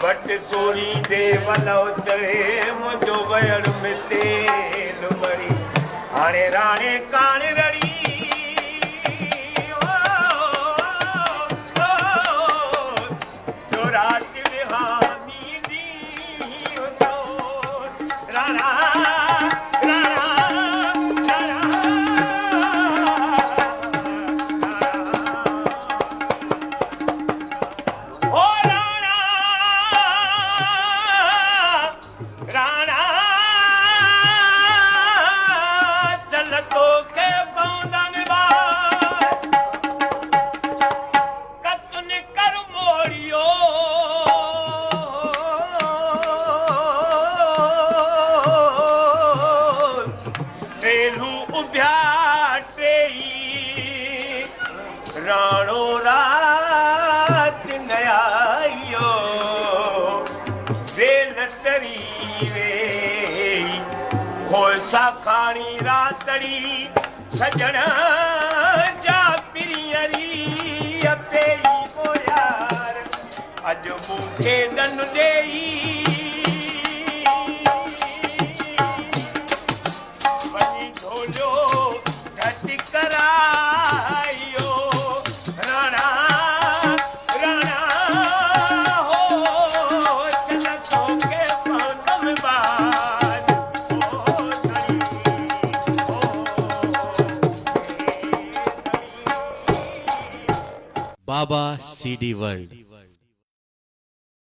But sorry दे वलोतरे मुझो वयल में तेल मरी हाणे राणे कान रड़ी राणो रात नयायो वेल तरी वे खोसा खानी रातड़ी सजन जा पिरियरी अपेली मोयार अज मुखे दन देई वनी ढोलो घट करायो बाबा CD वर्ल्ड।